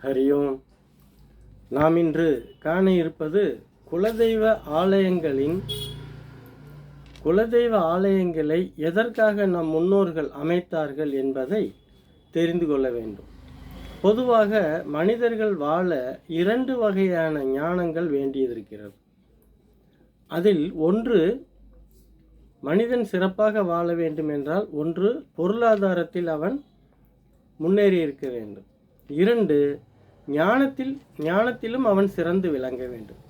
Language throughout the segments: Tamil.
ஹரி ஓம். நாம் இன்று காண இருப்பது குலதெய்வ ஆலயங்களை எதற்காக நம் முன்னோர்கள் அமைத்தார்கள் என்பதை தெரிந்து கொள்ள வேண்டும். பொதுவாக மனிதர்கள் வாழ 2 வகையான ஞானங்கள் வேண்டியதிருக்கிறது. அதில் ஒன்று, மனிதன் சிறப்பாக வாழ வேண்டும் என்றால் ஒன்று பொருளாதாரத்தில் அவன் முன்னேறி இருக்க வேண்டும். 2, ஞானத்திலும் அவன் சிறந்து விளங்க வேண்டும்.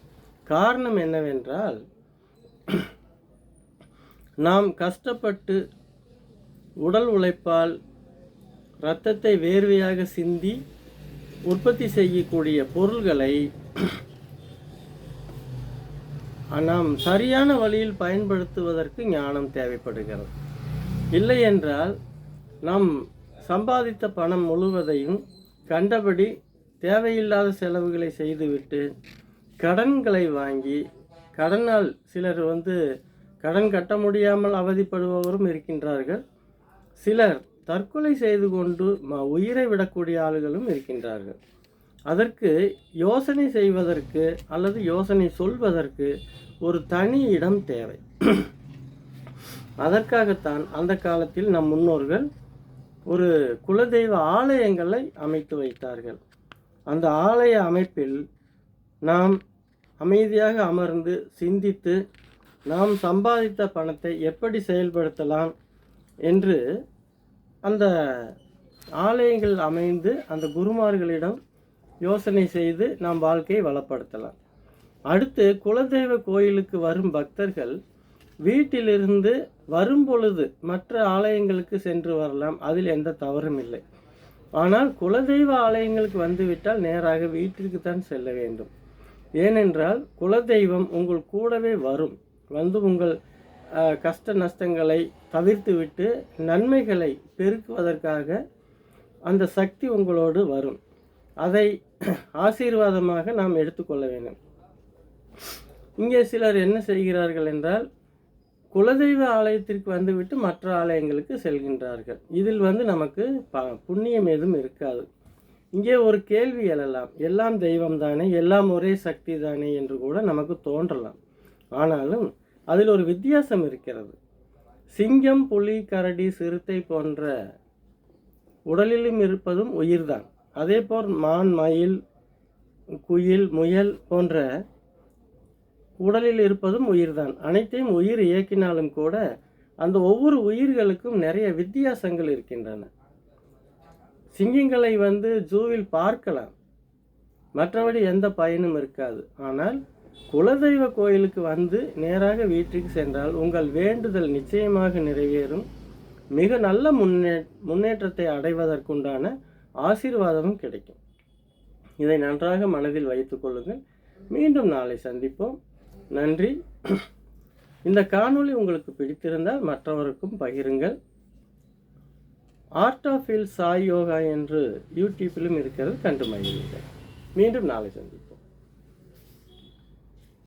காரணம் என்னவென்றால், நாம் கஷ்டப்பட்டு உடல் உழைப்பால் இரத்தத்தை வேர்வையாக சிந்தி உற்பத்தி செய்யக்கூடிய பொருள்களை நாம் சரியான வழியில் பயன்படுத்துவதற்கு ஞானம் தேவைப்படுகிறது. இல்லை என்றால் நாம் சம்பாதித்த பணம் முழுவதையும் கண்டபடி தேவையில்லாத செலவுகளை செய்துவிட்டு கடன்களை வாங்கி, கடனால் சிலர் கடன் கட்ட முடியாமல் அவதிப்படுபவரும் இருக்கின்றார்கள். சிலர் தற்கொலை செய்து கொண்டு உயிரை விடக்கூடிய ஆளுகளும் இருக்கின்றார்கள். அதற்கு யோசனை செய்வதற்கு அல்லது யோசனை சொல்வதற்கு ஒரு தனி இடம் தேவை. அதற்காகத்தான் அந்த காலத்தில் நம் முன்னோர்கள் ஒரு குலதெய்வ ஆலயங்களை அமைத்து வைத்தார்கள். அந்த ஆலய அமைப்பில் நாம் அமைதியாக அமர்ந்து சிந்தித்து நாம் சம்பாதித்த பணத்தை எப்படி செயல்படுத்தலாம் என்று அந்த ஆலயங்கள் அமைந்து அந்த குருமார்களிடம் யோசனை செய்து நாம் வாழ்க்கையை வளப்படுத்தலாம். அடுத்து, குலதெய்வ கோயிலுக்கு வரும் பக்தர்கள் வீட்டிலிருந்து வரும் பொழுது மற்ற ஆலயங்களுக்கு சென்று வரலாம், அதில் எந்த தவறும் இல்லை. ஆனால் குலதெய்வ ஆலயங்களுக்கு வந்துவிட்டால் நேராக வீட்டிற்கு தான் செல்ல வேண்டும். ஏனென்றால் குலதெய்வம் உங்கள் கூடவே வரும், உங்கள் கஷ்ட நஷ்டங்களை தவிர்த்துவிட்டு நன்மைகளை பெருக்குவதற்காக அந்த சக்தி உங்களோடு வரும். அதை ஆசீர்வாதமாக நாம் எடுத்துக்கொள்ள வேண்டும். இங்கே சிலர் என்ன செய்கிறார்கள் என்றால், குலதெய்வ ஆலயத்திற்கு வந்துவிட்டு மற்ற ஆலயங்களுக்கு செல்கின்றார்கள். இதில் நமக்கு புண்ணியம் எதுவும் இருக்காது. இங்கே ஒரு கேள்வி எழலாம், எல்லாம் தெய்வம் தானே, எல்லாம் ஒரே சக்தி தானே என்று கூட நமக்கு தோன்றலாம். ஆனாலும் அதில் ஒரு வித்தியாசம் இருக்கிறது. சிங்கம், புலி, கரடி, சிறுத்தை போன்ற உடலிலும் இருப்பதும் உயிர்தான். அதேபோல் மான், மயில், குயில், முயல் போன்ற உடலில் இருப்பதும் உயிர்தான். அனைத்தையும் உயிர் இயக்கினாலும் கூட அந்த ஒவ்வொரு உயிர்களுக்கும் நிறைய வித்தியாசங்கள் இருக்கின்றன. சிங்கங்களை ஜூவில் பார்க்கலாம், மற்றபடி எந்த பயனும் இருக்காது. ஆனால் குலதெய்வ கோயிலுக்கு நேராக வீட்டுக்கு சென்றால் உங்கள் வேண்டுதல் நிச்சயமாக நிறைவேறும். மிக நல்ல முன்னேற்றத்தை அடைவதற்குண்டான ஆசீர்வாதமும் கிடைக்கும். இதை நன்றாக மனதில் வைத்துக் கொள்ளுங்கள். மீண்டும் நாளை சந்திப்போம். நன்றி. இந்த காணொளி உங்களுக்கு பிடித்திருந்தால் மற்றவருக்கும் பகிருங்கள். ஆர்ட் ஆஃப் சாய் யோகா என்று யூடியூப்பிலும் இருக்கிறது, கண்டு மகிழுங்கள். மீண்டும் நாளை சந்திப்போம்.